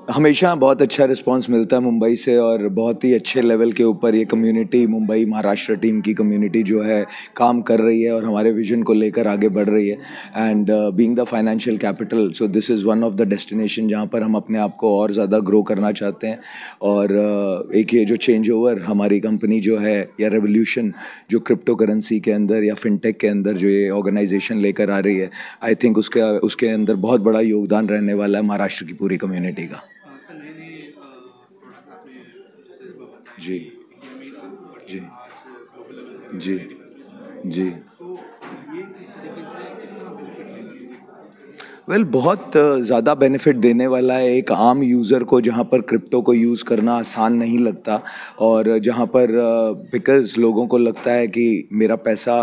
हमेशा बहुत अच्छा रिस्पांस मिलता है मुंबई से और बहुत ही अच्छे लेवल के ऊपर ये कम्युनिटी मुंबई महाराष्ट्र टीम की कम्युनिटी जो है काम कर रही है और हमारे विजन को लेकर आगे बढ़ रही है। And being the financial capital, so this is one of the destination जहाँ पर हम अपने आप को और ज़्यादा ग्रो करना चाहते हैं। और एक ये जो चेंज ओवर हमारी कंपनी जो है या रेवोल्यूशन जो क्रिप्टो करेंसी के अंदर या फिनटेक के अंदर जो ये ऑर्गेनाइजेशन लेकर आ रही है, आई थिंक उसके उसके अंदर बहुत बड़ा योगदान रहने वाला है महाराष्ट्र की पूरी कम्युनिटी का। सर नए नए प्रोडक्ट आपने जैसे बताया जी कि इंडिया में ही था बट जी आज ग्लोबल लेवल पे भी जी क्रिएटिव कंपनीज बन रही जी। है, सो ये किस तरीके से कितना बेनिफिट देगा लोगों को? वेल बहुत ज़्यादा बेनिफिट देने वाला है एक आम यूज़र को जहाँ पर क्रिप्टो को यूज़ करना आसान नहीं लगता। और जहाँ पर बिकॉज़ लोगों को लगता है कि मेरा पैसा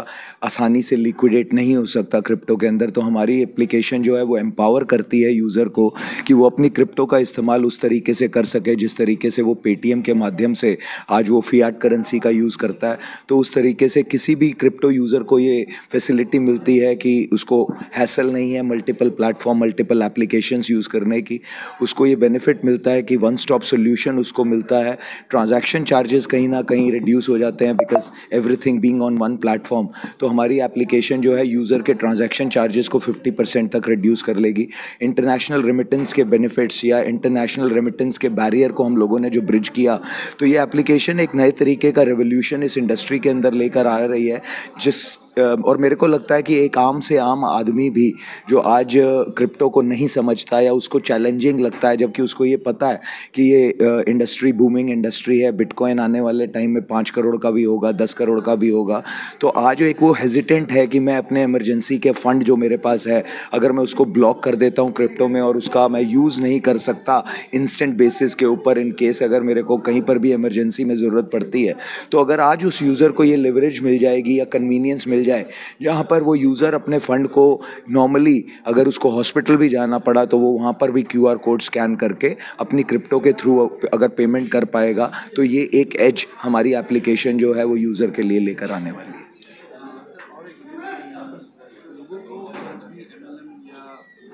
आसानी से लिक्विडेट नहीं हो सकता क्रिप्टो के अंदर, तो हमारी एप्लीकेशन जो है वो एम्पावर करती है यूज़र को कि वो अपनी क्रिप्टो का इस्तेमाल उस तरीके से कर सके जिस तरीके से वो पेटीएम के माध्यम से आज वो फियाट करेंसी का यूज़ करता है। तो उस तरीके से किसी भी क्रिप्टो यूज़र को ये फैसिलिटी मिलती है कि उसको हैसल नहीं है multiple platform multiple applications use करने की। उसको ये बेनिफिट मिलता है कि वन स्टॉप सोल्यूशन उसको मिलता है। ट्रांजैक्शन चार्जेस कहीं ना कहीं रिड्यूस हो जाते हैं because everything being on one platform. तो हमारी एप्लीकेशन जो है यूज़र के ट्रांजैक्शन चार्जेस को 50% तक रिड्यूस कर लेगी। इंटरनेशनल रेमिटेंस के बेनिफिट्स या इंटरनेशनल रेमिटेंस के बैरियर को हम लोगों ने जो ब्रिज किया, तो ये एप्लीकेशन एक नए तरीके का रेवोल्यूशन इस इंडस्ट्री के अंदर लेकर आ रही है। जिस और मेरे को लगता है कि एक आम से आम आदमी भी जो आज क्रिप्टो को नहीं समझता या उसको चैलेंजिंग लगता है, जबकि उसको ये पता है कि ये इंडस्ट्री बूमिंग इंडस्ट्री है, बिटकॉइन आने वाले टाइम में 5 करोड़ का भी होगा, 10 करोड़ का भी होगा। तो आज एक वो हेजिटेंट है कि मैं अपने इमरजेंसी के फंड जो मेरे पास है, अगर मैं उसको ब्लॉक कर देता हूँ क्रिप्टो में और उसका मैं यूज़ नहीं कर सकता इंस्टेंट बेसिस के ऊपर, इन केस अगर मेरे को कहीं पर भी इमरजेंसी में ज़रूरत पड़ती है, तो अगर आज उस यूज़र को ये लेवरेज मिल जाएगी या कन्वीनियंस मिल जाए जहाँ पर वो यूज़र अपने फ़ंड को नॉर्मली अगर उसको हॉस्पिटल भी जाना पड़ा तो वो वहाँ पर भी क्यूआर कोड स्कैन करके अपनी क्रिप्टो के थ्रू अगर पेमेंट कर पाएगा, तो ये एक एज हमारी एप्लीकेशन जो है वो यूज़र के लिए लेकर आने वाली है। सर और एक है कि लोगों को आज भी एमएलएम या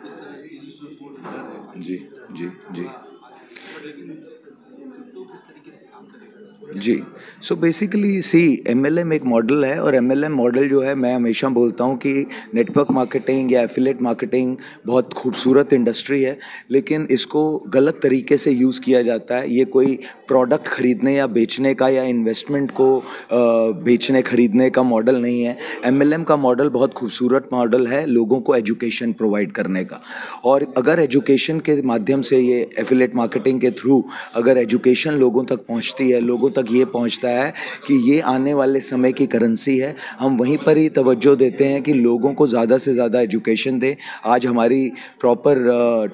इस चीज़ों से बहुत डर है, जी डर जी जी थोड़ा आ जाता है, बट लेकिन क्रिप्टो किस तरीके से काम करेगा थोड़ा जी। एक्सप्लेन करें। सो बेसिकली सी एमएलएम एक मॉडल है और एमएलएम मॉडल जो है मैं हमेशा बोलता हूँ कि नेटवर्क मार्केटिंग या एफिलेट मार्केटिंग बहुत खूबसूरत इंडस्ट्री है, लेकिन इसको गलत तरीके से यूज़ किया जाता है। ये कोई प्रोडक्ट खरीदने या बेचने का या इन्वेस्टमेंट को बेचने खरीदने का मॉडल नहीं है। एमएलएम का मॉडल बहुत खूबसूरत मॉडल है लोगों को एजुकेशन प्रोवाइड करने का। और अगर एजुकेशन के माध्यम से ये एफिलेट मार्केटिंग के थ्रू अगर एजुकेशन लोगों तक पहुंचती है, लोगों तक ये पहुंचता है कि ये आने वाले समय की करेंसी है, हम वहीं पर ही तवज्जो देते हैं कि लोगों को ज़्यादा से ज़्यादा एजुकेशन दें। आज हमारी प्रॉपर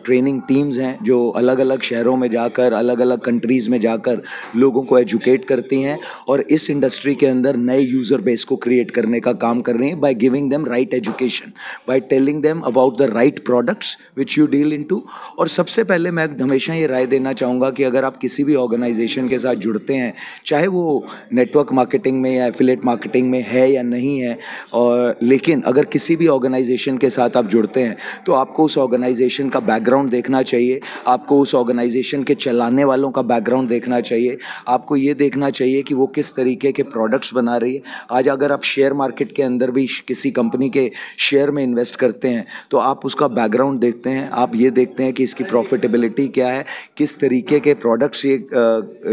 ट्रेनिंग टीम्स हैं जो अलग अलग शहरों में जाकर अलग अलग कंट्रीज़ में जाकर लोगों को एजुकेट करती हैं और इस इंडस्ट्री के अंदर नए यूज़र बेस को क्रिएट करने का काम कर रही हैं by giving them right education, by telling them about the right products which you deal into. और सबसे पहले मैं हमेशा ये राय देना चाहूँगा कि अगर आप किसी भी ऑर्गेनाइजेशन के साथ जुड़ते हैं, चाहे वो नेटवर्क मार्केटिंग में या एफिलेट मार्केटिंग में है या नहीं है, और लेकिन अगर किसी भी ऑर्गेनाइजेशन के साथ आप जुड़ते हैं तो आपको उस ऑर्गेनाइजेशन का बैकग्राउंड देखना चाहिए, आपको उस ऑर्गेनाइजेशन के चलाने वालों का बैकग्राउंड देखना चाहिए, आपको ये देखना चाहिए कि वो किस तरीके के प्रोडक्ट्स बना रही है। आज अगर आप शेयर मार्केट के अंदर भी किसी कंपनी के शेयर में इन्वेस्ट करते हैं तो आप उसका बैकग्राउंड देखते हैं, आप ये देखते हैं कि इसकी प्रॉफिटेबिलिटी क्या है, किस तरीके के प्रोडक्ट्स ये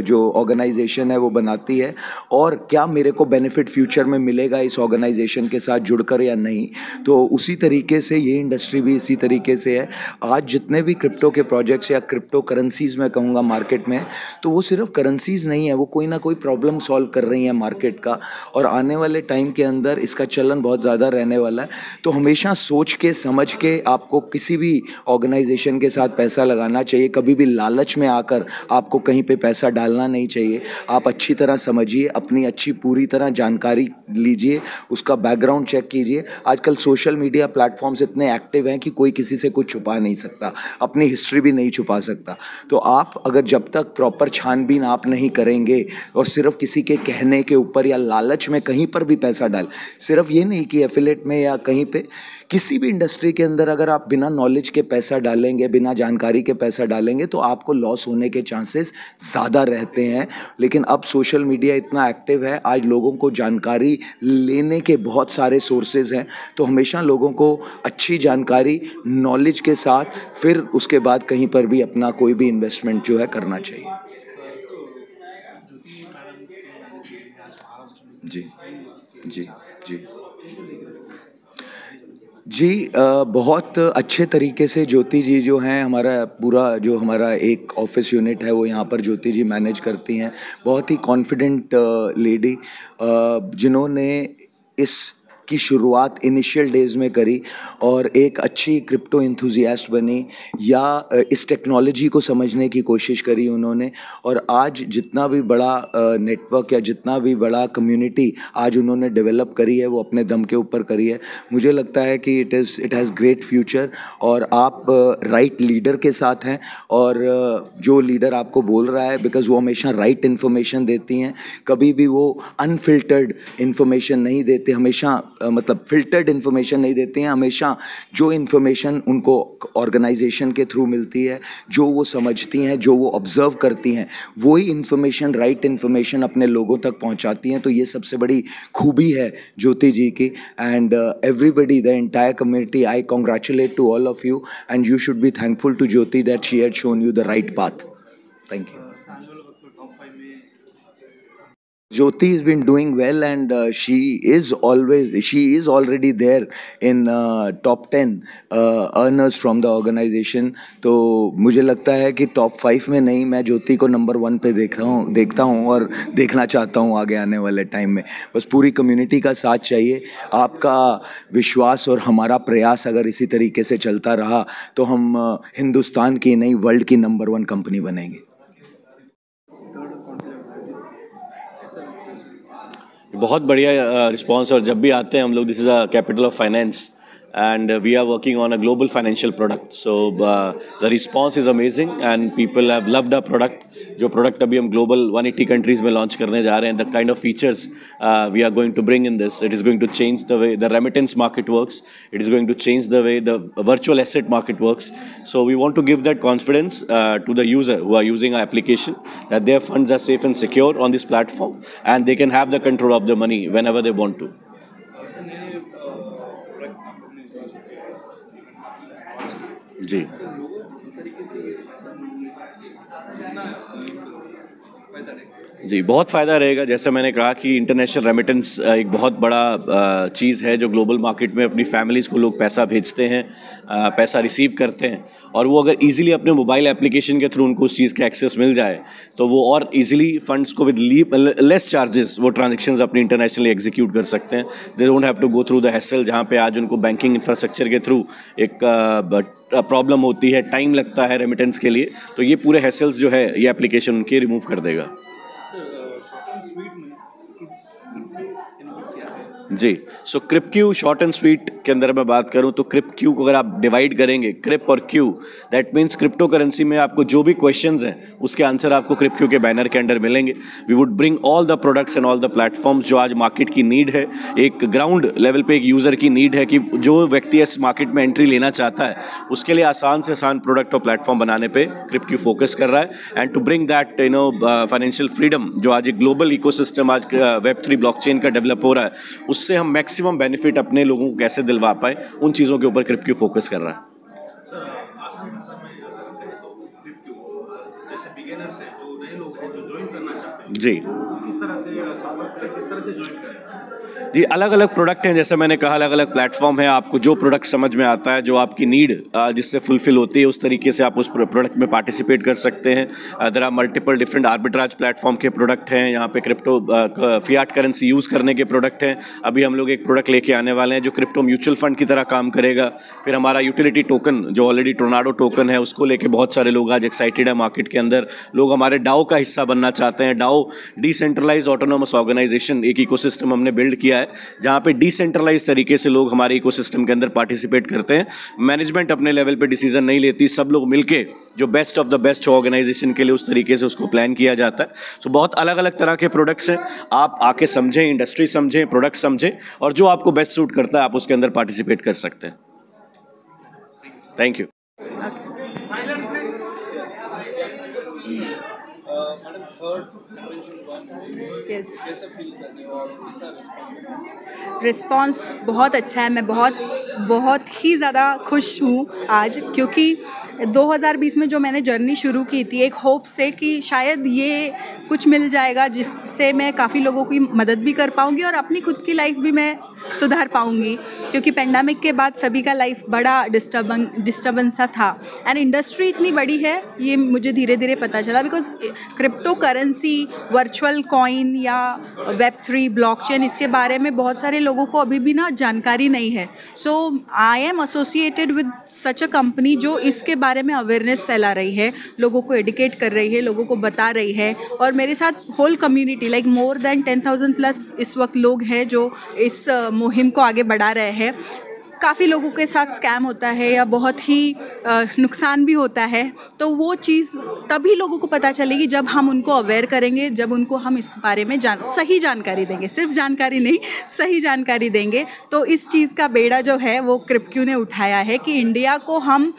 जो ऑर्गेनाइजेशन है वो बनाती है, और क्या मेरे को बेनिफिट फ्यूचर में मिलेगा इस ऑर्गेनाइजेशन के साथ जुड़कर या नहीं। तो उसी तरीके से ये इंडस्ट्री भी इसी तरीके से है। आज जितने भी क्रिप्टो के प्रोजेक्ट्स या क्रिप्टो करेंसीज मैं कहूँगा मार्केट में, तो वो सिर्फ करेंसीज नहीं है, वो कोई ना कोई प्रॉब्लम सॉल्व कर रही हैं मार्केट का, और आने वाले टाइम के अंदर इसका चलन बहुत ज़्यादा रहने वाला है। तो हमेशा सोच के समझ के आपको किसी भी ऑर्गेनाइजेशन के साथ पैसा लगाना चाहिए, कभी भी लालच में आकर आपको कहीं पे पैसा डालना नहीं चाहिए। आप आप अच्छी तरह समझिए, अपनी अच्छी पूरी तरह जानकारी लीजिए, उसका बैकग्राउंड चेक कीजिए। आजकल सोशल मीडिया प्लेटफॉर्म्स इतने एक्टिव हैं कि कोई किसी से कुछ छुपा नहीं सकता, अपनी हिस्ट्री भी नहीं छुपा सकता। तो आप अगर जब तक प्रॉपर छानबीन आप नहीं करेंगे और सिर्फ किसी के कहने के ऊपर या लालच में कहीं पर भी पैसा डाल, सिर्फ ये नहीं कि एफिलेट में या कहीं पे, किसी भी इंडस्ट्री के अंदर अगर आप बिना नॉलेज के पैसा डालेंगे, बिना जानकारी के पैसा डालेंगे, तो आपको लॉस होने के चांसेस ज़्यादा रहते हैं। लेकिन अब सोशल मीडिया इतना एक्टिव है, आज लोगों को जानकारी लेने के बहुत सारे सोर्सेज हैं, तो हमेशा लोगों को अच्छी जानकारी, नॉलेज के साथ फिर उसके बाद कहीं पर भी अपना कोई भी इन्वेस्टमेंट जो है करना चाहिए। सो ज्योति मैडम के मैनेजमेंट में आज महाराष्ट्र में जी जी जी कैसे देख रहे हो? जी बहुत अच्छे तरीके से ज्योति जी जो हैं, हमारा पूरा जो हमारा एक ऑफिस यूनिट है वो यहाँ पर ज्योति जी मैनेज करती हैं। बहुत ही कॉन्फिडेंट लेडी, जिन्होंने इस की शुरुआत इनिशियल डेज़ में करी और एक अच्छी क्रिप्टो एंथुसियास्ट बनी, या इस टेक्नोलॉजी को समझने की कोशिश करी उन्होंने, और आज जितना भी बड़ा नेटवर्क या जितना भी बड़ा कम्युनिटी आज उन्होंने डेवलप करी है वो अपने दम के ऊपर करी है। मुझे लगता है कि इट हैज़ ग्रेट फ्यूचर, और आप राइट लीडर के साथ हैं, और जो लीडर आपको बोल रहा है, बिकॉज़ वो हमेशा राइट इन्फॉर्मेशन देती हैं, कभी भी वो अनफिल्टर्ड इन्फॉर्मेशन नहीं देते, हमेशा मतलब फिल्टर्ड इन्फॉर्मेशन नहीं देते हैं। हमेशा जो इन्फॉर्मेशन उनको ऑर्गेनाइजेशन के थ्रू मिलती है, जो वो समझती हैं, जो वो ऑब्जर्व करती हैं, वही इन्फॉर्मेशन, राइट इन्फॉर्मेशन अपने लोगों तक पहुंचाती हैं। तो ये सबसे बड़ी खूबी है ज्योति जी की। And everybody, the entire community, I congratulate to all of you, and you should be thankful to Jyoti that she had shown you the right path. Thank you. आने वाले वक्त में टॉप 5 में Jyoti has been doing well, and she is already there in top 10 earners from the organization. तो मुझे लगता है कि टॉप 5 में नहीं, मैं ज्योति को नंबर 1 पे देखता हूँ और देखना चाहता हूँ आगे आने वाले टाइम में। बस पूरी कम्युनिटी का साथ चाहिए, आपका विश्वास और हमारा प्रयास अगर इसी तरीके से चलता रहा तो हम हिंदुस्तान की नहीं, वर्ल्ड की नंबर 1 कंपनी बनेंगे। बहुत बढ़िया रिस्पांस, और जब भी आते हैं हम लोग, this is a capital of finance and we are working on a global financial product, so the response is amazing and people have loved our product. जो product अभी हम global 180 countries में launch करने जा रहे हैं, the kind of features we are going to bring in this, it is going to change the way the remittance market works, it is going to change the way the virtual asset market works. So we want to give that confidence to the user who are using our application, that their funds are safe and secure on this platform and they can have the control of the money whenever they want to. जी जी बहुत फ़ायदा रहेगा। जैसे मैंने कहा कि international remittance एक बहुत बड़ा चीज़ है, जो ग्लोबल मार्केट में अपनी फैमिलीज़ को लोग पैसा भेजते हैं, पैसा रिसीव करते हैं, और वो अगर इजीली अपने मोबाइल एप्लीकेशन के थ्रू उनको उस चीज़ का एक्सेस मिल जाए तो वो और इजीली फंड्स को विद लेस चार्जेस वो ट्रांजेक्शन्स अपनी इंटरनेशनली एग्जीक्यूट कर सकते हैं। They don't have to go through the hassle, जहाँ पे आज उनको बैंकिंग इंफ्रास्ट्रक्चर के थ्रू एक प्रॉब्लम होती है, टाइम लगता है रेमिटेंस के लिए, तो ये पूरे हैसल्स जो है ये एप्लीकेशन उनके रिमूव कर देगा। जी, सो क्रिपक्यू शॉर्ट एंड स्वीट के अंदर मैं बात करूं तो क्रिपक्यू को अगर आप डिवाइड करेंगे, क्रिप और Q, that means crypto currency में आपको जो भी क्वेश्चंस हैं उसके आंसर आपको क्रिपक्यू के बैनर के अंडर मिलेंगे। We would bring all the products and all the platforms जो आज मार्केट की नीड है, एक ग्राउंड लेवल पे एक यूज़र की नीड है कि जो व्यक्ति इस मार्केट में एंट्री लेना चाहता है उसके लिए आसान से आसान प्रोडक्ट और प्लेटफॉर्म बनाने पर क्रिपक्यू फोकस कर रहा है। And to bring that financial freedom, जो आज एक ग्लोबल इकोसिस्टम आज Web3 ब्लॉकचेन का डेवलप हो रहा है, उससे हम मैक्सिमम बेनिफिट अपने लोगों को कैसे दिलवा पाए, उन चीज़ों के ऊपर क्रिपक्यू फोकस कर रहा है। सर, आसान भाषा में अगर कहें तो क्रिप्टो जैसे बिगिनर्स हैं, जो नए लोग हैं, जो ज्वाइन करना चाहते हैं, जी, किस तरह से संपर्क करें, किस तरह से ज्वाइन करें? जी, अलग अलग प्रोडक्ट हैं, जैसे मैंने कहा अलग अलग प्लेटफॉर्म है। आपको जो प्रोडक्ट समझ में आता है, जो आपकी नीड जिससे फुलफिल होती है, उस तरीके से आप उस प्रोडक्ट में पार्टिसिपेट कर सकते हैं। There are multiple different arbitrage platform के प्रोडक्ट हैं, यहाँ पे क्रिप्टो फियाट करेंसी यूज़ करने के प्रोडक्ट हैं। अभी हम लोग एक प्रोडक्ट लेके आने वाले हैं जो क्रिप्टो म्यूचुअल फंड की तरह काम करेगा। फिर हमारा यूटिलिटी टोकन जो ऑलरेडी टोर्नाडो टोकन है, उसको लेके बहुत सारे लोग आज एक्साइटेड है मार्केट के अंदर लोग हमारे डाओ का हिस्सा बनना चाहते हैं। डाओ डिसेंट्रलाइज ऑटोनोमस ऑर्गेनाइजेशन, एक इकोसिस्टम हमने बिल्ड किया है जहाँ पे डिसेंट्रलाइज तरीके से लोग हमारे इकोसिस्टम के अंदर पार्टिसिपेट करते हैं। मैनेजमेंट अपने लेवल पे डिसीजन नहीं लेती, सब लोग मिलके जो best of the best organization के लिए उस तरीके से उसको प्लान किया जाता है। सो बहुत अलग अलग तरह के प्रोडक्ट्स हैं, आप आके समझें, इंडस्ट्री समझें, प्रोडक्ट समझें, और जो आपको बेस्ट सूट करता है आप उसके अंदर पार्टिसिपेट कर सकते हैं। Thank you. Madam, third differential one yes, कैसा फील करते हो और कैसा रिस्पॉन्स? रिस्पॉन्स बहुत अच्छा है। मैं बहुत ही ज़्यादा खुश हूँ आज, क्योंकि 2020 में जो मैंने जर्नी शुरू की थी एक होप से कि शायद ये कुछ मिल जाएगा जिससे मैं काफ़ी लोगों की मदद भी कर पाऊँगी और अपनी खुद की लाइफ भी मैं सुधार पाऊँगी, क्योंकि पेंडेमिक के बाद सभी का लाइफ बड़ा डिस्टर्बेंस सा था। एंड इंडस्ट्री इतनी बड़ी है ये मुझे धीरे धीरे पता चला, because crypto currency, virtual coin या वेब3, ब्लॉकचेन, इसके बारे में बहुत सारे लोगों को अभी भी ना जानकारी नहीं है। So I am associated with such a company जो इसके बारे में अवेयरनेस फैला रही है, लोगों को एडुकेट कर रही है, लोगों को बता रही है। और मेरे साथ whole community like more than 10,000 plus इस वक्त लोग हैं जो इस मुहिम को आगे बढ़ा रहे हैं। काफ़ी लोगों के साथ स्कैम होता है या बहुत ही नुकसान भी होता है, तो वो चीज़ तभी लोगों को पता चलेगी जब हम उनको अवेयर करेंगे, जब उनको हम इस बारे में सही जानकारी देंगे, सिर्फ जानकारी नहीं, सही जानकारी देंगे। तो इस चीज़ का बेड़ा जो है वो क्रिप्क्यू ने उठाया है कि इंडिया को हम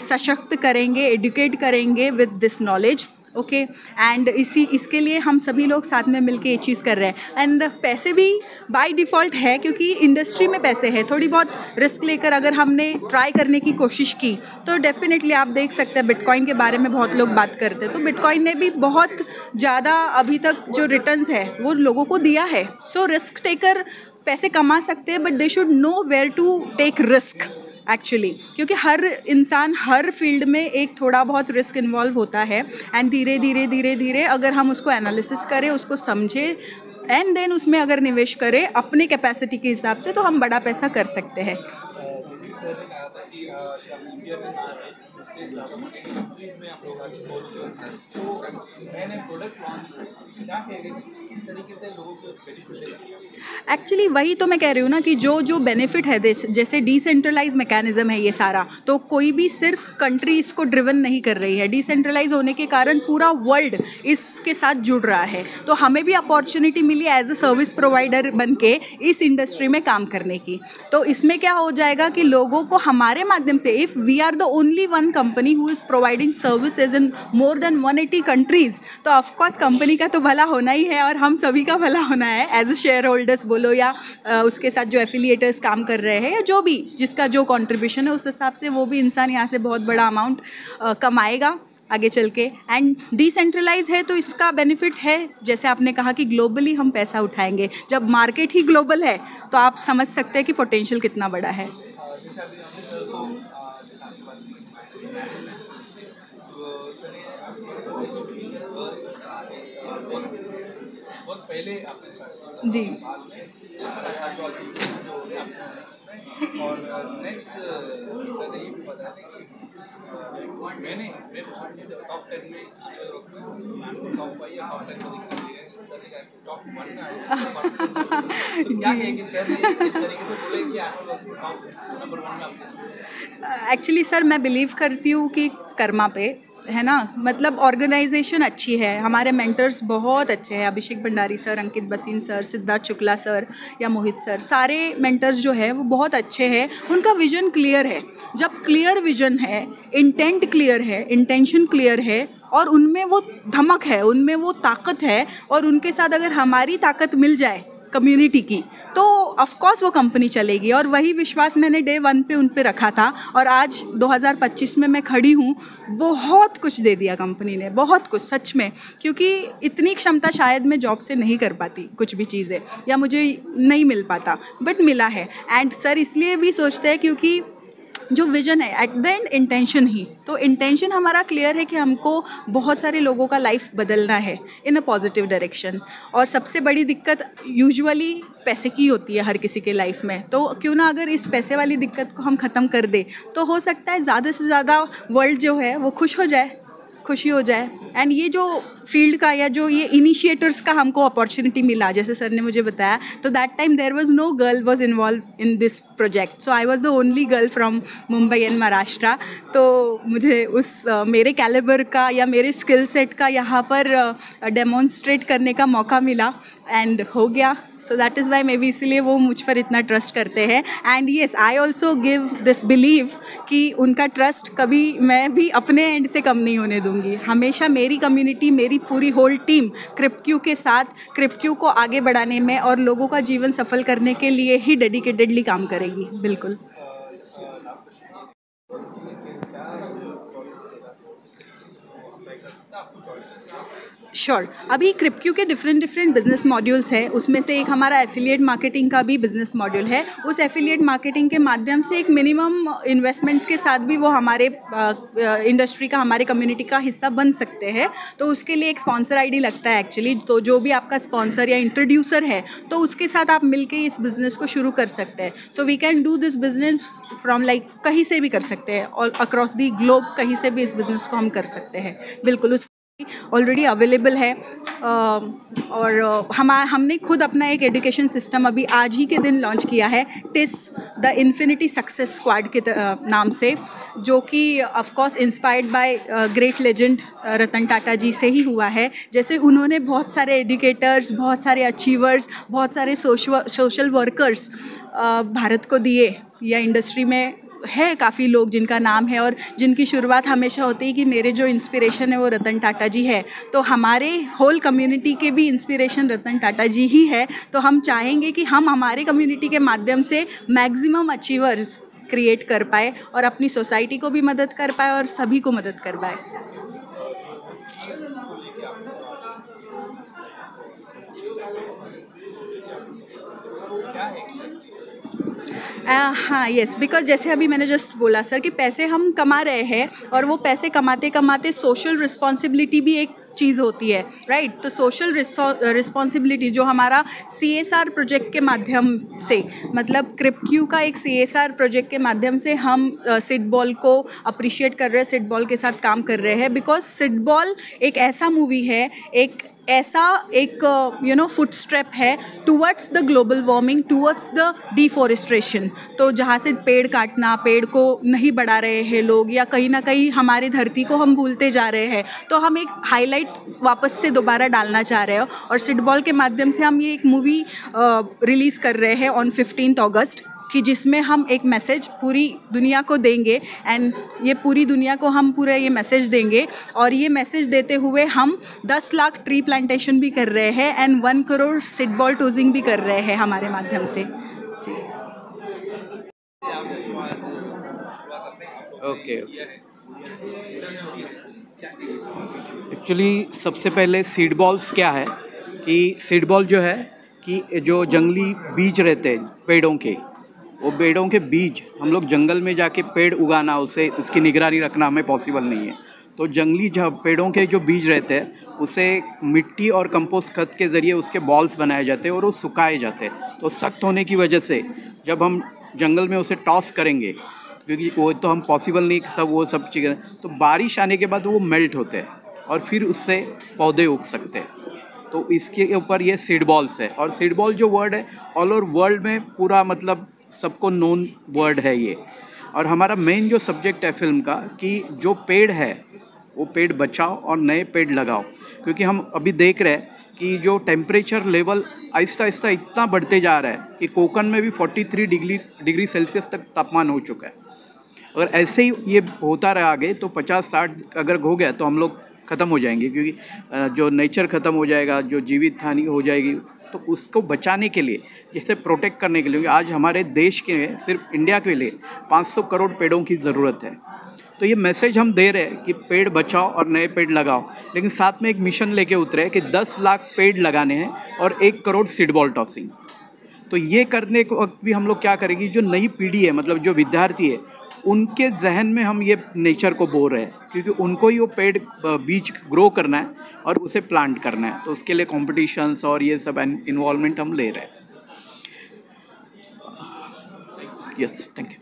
सशक्त करेंगे, एडुकेट करेंगे with this knowledge. Okay, and इसके लिए हम सभी लोग साथ में मिलके ये चीज़ कर रहे हैं। एंड पैसे भी बाय डिफ़ॉल्ट है, क्योंकि इंडस्ट्री में पैसे है। थोड़ी बहुत रिस्क लेकर अगर हमने ट्राई करने की कोशिश की तो डेफिनेटली आप देख सकते हैं बिटकॉइन के बारे में बहुत लोग बात करते हैं, तो बिटकॉइन ने भी बहुत ज़्यादा अभी तक जो रिटर्न्स है वो लोगों को दिया है। सो रिस्क टेकर पैसे कमा सकते हैं, but they should nowhere to take risk actually, क्योंकि हर इंसान हर फील्ड में एक थोड़ा बहुत रिस्क इन्वॉल्व होता है। एंड धीरे धीरे अगर हम उसको एनालिसिस करें, उसको समझे एंड देन उसमें अगर निवेश करें अपनी कैपेसिटी के हिसाब से, तो हम बड़ा पैसा कर सकते हैं। जैसे सर ने कहा था कि जब इंडिया में ना है इससे ज़्यादा बड़ी कंट्रीज में आप लोग आज पहुँच गए, तो नए नए प्रोडक्ट्स लॉन्च हुए, क्या कहेंगे कि किस तरीके से लोगों को बेनिफिट देगा? एक्चुअली वही तो मैं कह रही हूँ ना कि जो बेनिफिट है जैसे डिसेंट्रलाइज मैकेनिज्म है ये सारा, तो कोई भी सिर्फ कंट्री इसको ड्रिवन नहीं कर रही है। डिसेंट्रलाइज होने के कारण पूरा वर्ल्ड इसके साथ जुड़ रहा है, तो हमें भी अपॉर्चुनिटी मिली एज अ सर्विस प्रोवाइडर बन के इस इंडस्ट्री में काम करने की। तो इसमें क्या हो जाएगा कि लोगों को हमारे माध्यम से, if we are the only one company who is providing services in more than 180 countries, तो ऑफकोर्स कंपनी का तो भला होना ही है और हम सभी का भला होना है एज अ शेयर होल्डर्स बोलो या उसके साथ जो एफिलिएटर्स काम कर रहे हैं या जो भी जिसका जो कंट्रीब्यूशन है, उस हिसाब से वो भी इंसान यहाँ से बहुत बड़ा अमाउंट कमाएगा आगे चल के। एंड डिसेंट्रलाइज है तो इसका बेनिफिट है, जैसे आपने कहा कि ग्लोबली हम पैसा उठाएंगे। जब मार्केट ही ग्लोबल है तो आप समझ सकते हैं कि पोटेंशियल कितना बड़ा है। जैसे अभी हमने सर को जैसे आपकी बात की तो सर बहुत पहले आपने स्टार्ट जी, बाद में जो हो गया और नेक्स्ट सर ने ये भी बताया था कि मैंने टॉप 10 में टॉप 5 या टॉप 10 में सर ने टॉप 1 में आया, तो क्या कहेंगे सर ने इस तरीके से बोले कि टॉप नंबर 1 में आपने? एक्चुअली सर मैं बिलीव करती हूँ कि कर्मा पे है ना, मतलब ऑर्गेनाइजेशन अच्छी है, हमारे मेंटर्स बहुत अच्छे हैं, अभिषेक भंडारी सर, अंकित बसीन सर, सिद्धार्थ शुक्ला सर या मोहित सर, सारे मेंटर्स जो है वो बहुत अच्छे हैं। उनका विजन क्लियर है। जब क्लियर विजन है, इंटेंट क्लियर है, इंटेंशन क्लियर है और उनमें वो धमक है, उनमें वो ताकत है, और उनके साथ अगर हमारी ताकत मिल जाए कम्युनिटी की तो ऑफकोर्स वो कंपनी चलेगी। और वही विश्वास मैंने डे 1 पे उन पे रखा था और आज 2025 में मैं खड़ी हूँ। बहुत कुछ दे दिया कंपनी ने, बहुत कुछ सच में, क्योंकि इतनी क्षमता शायद मैं जॉब से नहीं कर पाती कुछ भी चीज़ें, या मुझे नहीं मिल पाता, बट मिला है। एंड सर इसलिए भी सोचते हैं क्योंकि जो विज़न है एट द एंड इंटेंशन ही, तो इंटेंशन हमारा क्लियर है कि हमको बहुत सारे लोगों का लाइफ बदलना है इन अ पॉजिटिव डायरेक्शन। और सबसे बड़ी दिक्कत यूजुअली पैसे की होती है हर किसी के लाइफ में, तो क्यों ना अगर इस पैसे वाली दिक्कत को हम ख़त्म कर दें तो हो सकता है ज़्यादा से ज़्यादा वर्ल्ड जो है वो खुश हो जाए। खुशी हो जाए। एंड ये जो फील्ड का या जो ये इनिशिएटर्स का हमको अपॉर्चुनिटी मिला, जैसे सर ने मुझे बताया, तो that time there was no girl was involve in this project, so I was the only girl from Mumbai and Maharashtra. तो मुझे उस मेरे कैलिबर का या मेरे स्किल सेट का यहाँ पर डेमोन्स्ट्रेट करने का मौका मिला एंड हो गया। So that is why may be इसलिए वो मुझ पर इतना ट्रस्ट करते हैं। And yes, I also give this believe कि उनका ट्रस्ट कभी मैं भी अपने एंड से कम नहीं होने दूंगी। हमेशा मेरी कम्युनिटी, मेरी पूरी होल टीम क्रिप्क्यू के साथ क्रिप्क्यू को आगे बढ़ाने में और लोगों का जीवन सफल करने के लिए ही डेडिकेटेडली काम करेगी। बिल्कुल। श्योर अभी क्रिप्क्यू के डिफरेंट बिजनेस मॉड्यूल्स हैं, उसमें से एक हमारा एफिलिएट मार्केटिंग का भी बिजनेस मॉड्यूल है। उस एफिलिएट मार्केटिंग के माध्यम से एक मिनिमम इन्वेस्टमेंट्स के साथ भी वो हमारे इंडस्ट्री का, हमारे कम्युनिटी का हिस्सा बन सकते हैं। तो उसके लिए एक स्पॉन्सर आईडी लगता है एक्चुअली, तो जो भी आपका स्पॉन्सर या इंट्रोड्यूसर है तो उसके साथ आप मिलके इस बिज़नेस को शुरू कर सकते हैं। So we can do this business from like कहीं से भी कर सकते हैं, और अक्रॉस दी ग्लोब कहीं से भी इस बिज़नेस को हम कर सकते हैं। बिल्कुल, उस ऑलरेडी अवेलेबल है। और हमने खुद अपना एक एजुकेशन सिस्टम अभी आज ही के दिन लॉन्च किया है, टिस द इन्फिनिटी सक्सेस स्क्वाड के नाम से, जो कि of course inspired by great legend Ratan Tata ji से ही हुआ है। जैसे उन्होंने बहुत सारे एजुकेटर्स, बहुत सारे अचीवर्स, बहुत सारे सोशल वर्कर्स भारत को दिए, या इंडस्ट्री में है काफ़ी लोग जिनका नाम है और जिनकी शुरुआत हमेशा होती है कि मेरे जो इंस्पिरेशन है वो रतन टाटा जी है। तो हमारे होल कम्युनिटी के भी इंस्पिरेशन रतन टाटा जी ही है। तो हम चाहेंगे कि हम हमारे कम्युनिटी के माध्यम से मैक्सिमम अचीवर्स क्रिएट कर पाए और अपनी सोसाइटी को भी मदद कर पाए और सभी को मदद कर पाए। हाँ, येस, बिकॉज जैसे अभी मैंने जस्ट बोला सर कि पैसे हम कमा रहे हैं, और वो पैसे कमाते कमाते सोशल रिस्पॉन्सिबिलिटी भी एक चीज़ होती है, राइट। तो सोशल रिस्पॉन्सिबिलिटी जो हमारा CSR प्रोजेक्ट के माध्यम से, मतलब क्रिप्क्यू का एक CSR प्रोजेक्ट के माध्यम से हम सिटबॉल को अप्रिशिएट कर रहे हैं, सिटबॉल के साथ काम कर रहे हैं। बिकॉज सिटबॉल एक ऐसा मूवी है, एक ऐसा एक फुट स्टेप है towards the global warming, towards the deforestation. तो जहाँ से पेड़ काटना, पेड़ को नहीं बढ़ा रहे हैं लोग, या कहीं ना कहीं हमारी धरती को हम भूलते जा रहे हैं, तो हम एक हाईलाइट वापस से दोबारा डालना चाह रहे हो। और सिटबॉल के माध्यम से हम ये एक मूवी रिलीज़ कर रहे हैं ऑन 15 अगस्त, कि जिसमें हम एक मैसेज पूरी दुनिया को देंगे, एंड ये पूरी दुनिया को हम पूरा ये मैसेज देंगे। और ये मैसेज देते हुए हम 10 लाख ट्री प्लांटेशन भी कर रहे हैं एंड 1 करोड़ सिटबॉल टूजिंग भी कर रहे हैं हमारे माध्यम से। ओके, एक्चुअली सबसे पहले सीड बॉल्स क्या है कि सीड बॉल जो है कि जो जंगली बीज रहते हैं पेड़ों के, वो पेड़ों के बीज हम लोग जंगल में जाके पेड़ उगाना, उसे उसकी निगरानी रखना हमें पॉसिबल नहीं है। तो जंगली पेड़ों के जो बीज रहते हैं उसे मिट्टी और कंपोस्ट खत के ज़रिए उसके बॉल्स बनाए जाते हैं और वो सुखाए जाते हैं। तो सख्त होने की वजह से जब हम जंगल में उसे टॉस करेंगे, क्योंकि वो तो हम पॉसिबल नहीं वो सब चीज़ें, तो बारिश आने के बाद वो मेल्ट होते हैं और फिर उससे पौधे उग सकते हैं। तो इसके ऊपर ये सीड बॉल्स है। और सीड बॉल जो वर्ड है ऑल ओवर वर्ल्ड में पूरा मतलब सबको नोन वर्ड है ये। और हमारा मेन जो सब्जेक्ट है फिल्म का कि जो पेड़ है वो पेड़ बचाओ और नए पेड़ लगाओ। क्योंकि हम अभी देख रहे हैं कि जो टेम्परेचर लेवल आहिस्ता आहिस्ता इतना बढ़ते जा रहा है कि कोकन में भी 43 डिग्री सेल्सियस तक तापमान हो चुका है। अगर ऐसे ही ये होता रहा आगे तो 50-60 अगर हो गया तो हम लोग ख़त्म हो जाएंगे, क्योंकि जो नेचर ख़त्म हो जाएगा, जो जीवित हानि हो जाएगी। तो उसको बचाने के लिए, जैसे प्रोटेक्ट करने के लिए, आज हमारे देश के सिर्फ इंडिया के लिए 500 करोड़ पेड़ों की ज़रूरत है। तो ये मैसेज हम दे रहे हैं कि पेड़ बचाओ और नए पेड़ लगाओ, लेकिन साथ में एक मिशन लेके उतरे कि 10 लाख पेड़ लगाने हैं और 1 करोड़ सीड बॉल टॉसिंग। तो ये करने के वक्त भी हम लोग क्या करेंगे, जो नई पीढ़ी है, मतलब जो विद्यार्थी है, उनके जहन में हम ये नेचर को बो रहे हैं, क्योंकि उनको ही वो पेड़ बीज ग्रो करना है और उसे प्लांट करना है। तो उसके लिए कॉम्पिटिशन्स और ये सब इन्वॉल्वमेंट हम ले रहे हैं। Yes, thank you.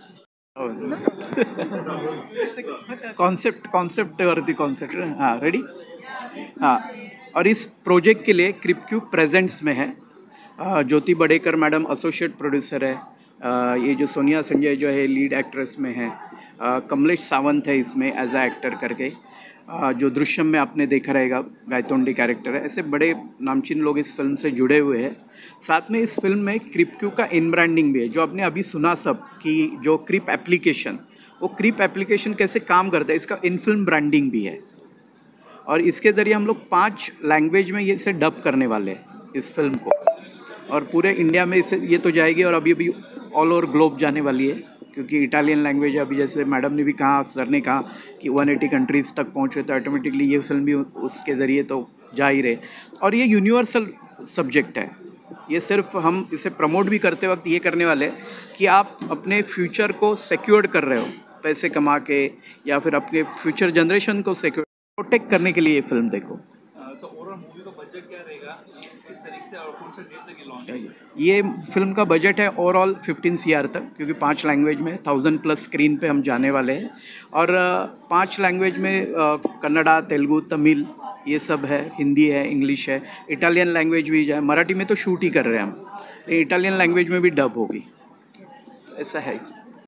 कॉन्सेप्ट वरती कॉन्सेप्ट हाँ रेडी हाँ और इस प्रोजेक्ट के लिए क्रिपक्यू प्रेजेंट्स में है ज्योति बड़ेकर मैडम एसोसिएट प्रोड्यूसर है ये जो सोनिया संजय जो है लीड एक्ट्रेस में है कमलेश सावंत है इसमें एज अ एक्टर करके जो दृश्यम में आपने देखा रहेगा गायतोंडी कैरेक्टर है ऐसे बड़े नामचीन लोग इस फिल्म से जुड़े हुए हैं साथ में इस फिल्म में क्रिपक्यू का इन ब्रांडिंग भी है जो आपने अभी सुना सब कि जो क्रिप एप्लीकेशन वो क्रिप एप्लीकेशन कैसे काम करता है इसका इन फिल्म ब्रांडिंग भी है और इसके ज़रिए हम लोग 5 लैंग्वेज में ये इसे डब करने वाले हैं इस फिल्म को और पूरे इंडिया में इसे ये तो जाएगी और अभी ऑल ओवर ग्लोब जाने वाली है क्योंकि इटालियन लैंग्वेज अभी जैसे मैडम ने भी कहा सर ने कहा कि 180 कंट्रीज़ तक पहुँच रहे तो ऑटोमेटिकली ये फिल्म भी उसके ज़रिए तो जा ही रहे और ये यूनिवर्सल सब्जेक्ट है ये सिर्फ हम इसे प्रमोट भी करते वक्त ये करने वाले कि आप अपने फ्यूचर को सिक्योर कर रहे हो पैसे कमा के या फिर अपने फ्यूचर जनरेशन को सिक्योर प्रोटेक्ट करने के लिए ये फिल्म देखो सो ओवरऑल मूवी का बजट क्या रहेगा किस तरीके से और कौन सा डेट तक ये लॉन्च ये फिल्म का बजट है ओवरऑल 15 CR तक क्योंकि 5 लैंग्वेज में 1000+ स्क्रीन पे हम जाने वाले हैं और 5 लैंग्वेज में कन्नड़ा तेलुगु तमिल ये सब है हिंदी है इंग्लिश है इटालियन लैंग्वेज भी है मराठी में तो शूट ही कर रहे हैं हम इटालियन लैंग्वेज में भी डब होगी ऐसा है इसे